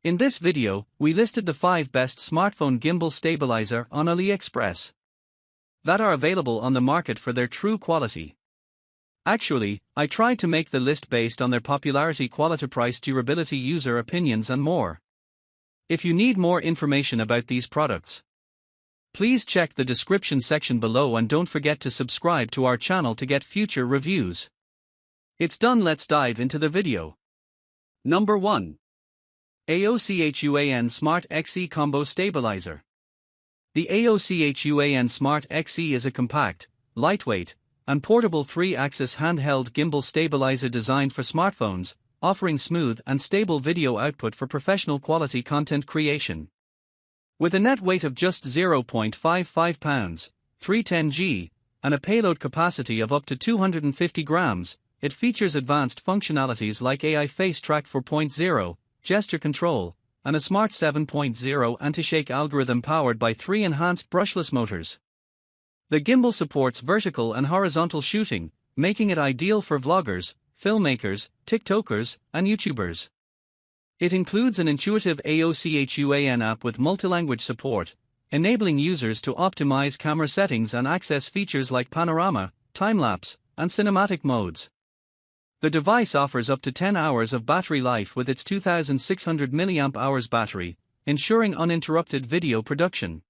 In this video, we listed the 5 best smartphone gimbal stabilizer on AliExpress that are available on the market for their true quality. Actually, I tried to make the list based on their popularity, quality, price, durability, user opinions and more. If you need more information about these products, please check the description section below and don't forget to subscribe to our channel to get future reviews. It's done, let's dive into the video. Number 1. AOCHUAN Smart XE Combo Stabilizer. The AOCHUAN Smart XE is a compact, lightweight, and portable 3-axis handheld gimbal stabilizer designed for smartphones, offering smooth and stable video output for professional quality content creation. With a net weight of just 0.55 pounds, 310 g, and a payload capacity of up to 250 grams, it features advanced functionalities like AI Face Track 4.0, gesture control, and a Smart 7.0 anti-shake algorithm powered by 3 enhanced brushless motors. The gimbal supports vertical and horizontal shooting, making it ideal for vloggers, filmmakers, TikTokers, and YouTubers. It includes an intuitive AOCHUAN app with multilanguage support, enabling users to optimize camera settings and access features like panorama, time-lapse, and cinematic modes. The device offers up to 10 hours of battery life with its 2600 mAh battery, ensuring uninterrupted video production.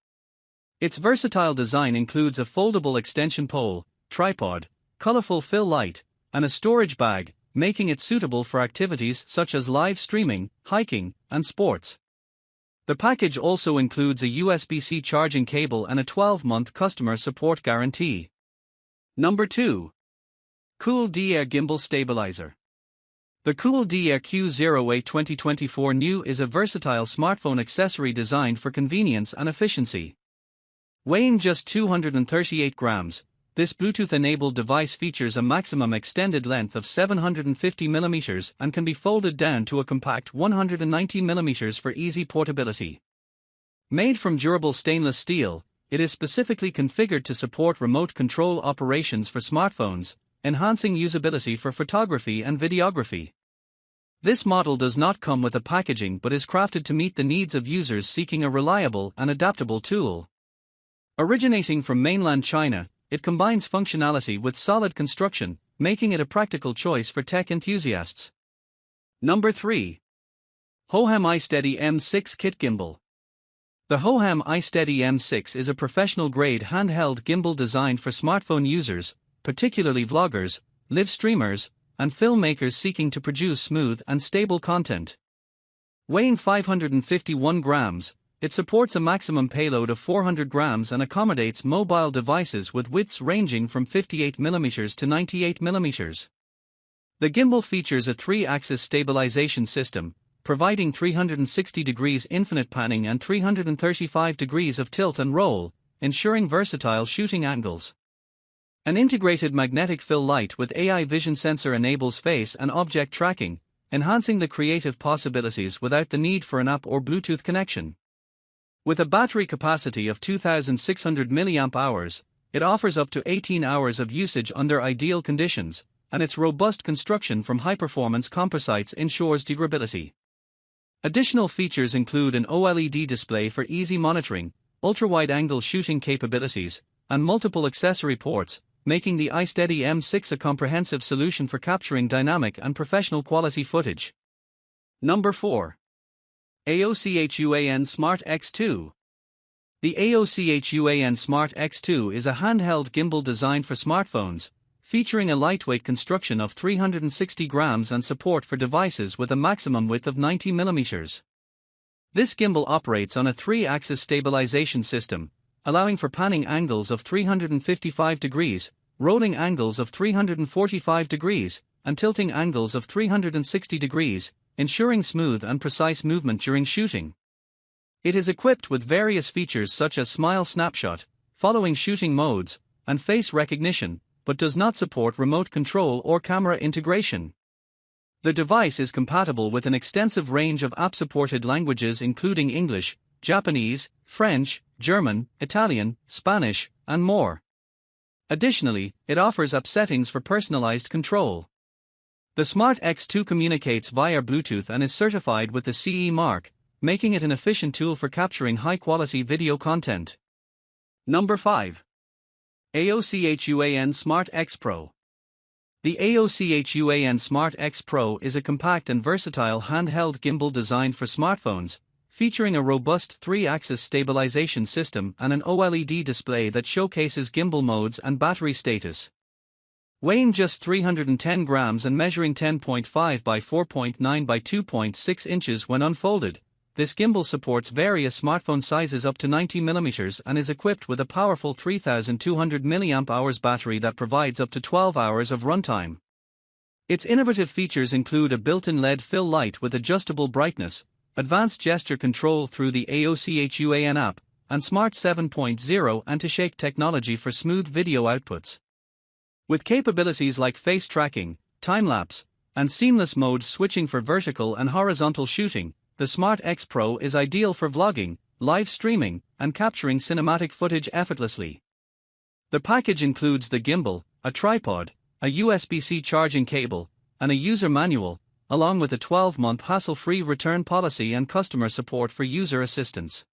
Its versatile design includes a foldable extension pole, tripod, colorful fill light, and a storage bag, making it suitable for activities such as live streaming, hiking, and sports. The package also includes a USB-C charging cable and a 12-month customer support guarantee. Number 2. Cool DIER Gimbal Stabilizer. The Cool DIER Q08 2024 New is a versatile smartphone accessory designed for convenience and efficiency. Weighing just 238 grams, this Bluetooth-enabled device features a maximum extended length of 750 mm and can be folded down to a compact 190 mm for easy portability. Made from durable stainless steel, it is specifically configured to support remote control operations for smartphones, enhancing usability for photography and videography. This model does not come with a packaging but is crafted to meet the needs of users seeking a reliable and adaptable tool. Originating from mainland China, it combines functionality with solid construction, making it a practical choice for tech enthusiasts. Number 3. Hohem-iSteady M6 Kit Gimbal. The Hohem-iSteady M6 is a professional-grade handheld gimbal designed for smartphone users, particularly vloggers, live streamers, and filmmakers seeking to produce smooth and stable content. Weighing 551 grams, it supports a maximum payload of 400 grams and accommodates mobile devices with widths ranging from 58 mm to 98 mm. The gimbal features a 3-axis stabilization system, providing 360 degrees infinite panning and 335 degrees of tilt and roll, ensuring versatile shooting angles. An integrated magnetic fill light with AI vision sensor enables face and object tracking, enhancing the creative possibilities without the need for an app or Bluetooth connection. With a battery capacity of 2600 mAh, it offers up to 18 hours of usage under ideal conditions, and its robust construction from high-performance composites ensures durability. Additional features include an OLED display for easy monitoring, ultra-wide-angle shooting capabilities, and multiple accessory ports, making the iSteady M6 a comprehensive solution for capturing dynamic and professional quality footage. Number 4. AOCHUAN Smart X2. The AOCHUAN Smart X2 is a handheld gimbal designed for smartphones, featuring a lightweight construction of 360 grams and support for devices with a maximum width of 90 mm. This gimbal operates on a 3-axis stabilization system, allowing for panning angles of 355 degrees, rolling angles of 345 degrees, and tilting angles of 360 degrees, ensuring smooth and precise movement during shooting. It is equipped with various features such as smile snapshot, following shooting modes, and face recognition, but does not support remote control or camera integration. The device is compatible with an extensive range of app-supported languages including English, Japanese, French, German, Italian, Spanish, and more. Additionally, it offers app settings for personalized control. The Smart X2 communicates via Bluetooth and is certified with the CE mark, making it an efficient tool for capturing high-quality video content. Number 5. AOCHUAN Smart XPro. The AOCHUAN Smart XPro is a compact and versatile handheld gimbal designed for smartphones, featuring a robust 3-axis stabilization system and an OLED display that showcases gimbal modes and battery status. Weighing just 310 grams and measuring 10.5 by 4.9 by 2.6 inches when unfolded, this gimbal supports various smartphone sizes up to 90 mm and is equipped with a powerful 3200 mAh battery that provides up to 12 hours of runtime. Its innovative features include a built-in LED fill light with adjustable brightness, advanced gesture control through the AOCHUAN app, and Smart 7.0 anti-shake technology for smooth video outputs. With capabilities like face tracking, time-lapse, and seamless mode switching for vertical and horizontal shooting, the Smart XPro is ideal for vlogging, live streaming, and capturing cinematic footage effortlessly. The package includes the gimbal, a tripod, a USB-C charging cable, and a user manual, along with a 12-month hassle-free return policy and customer support for user assistance.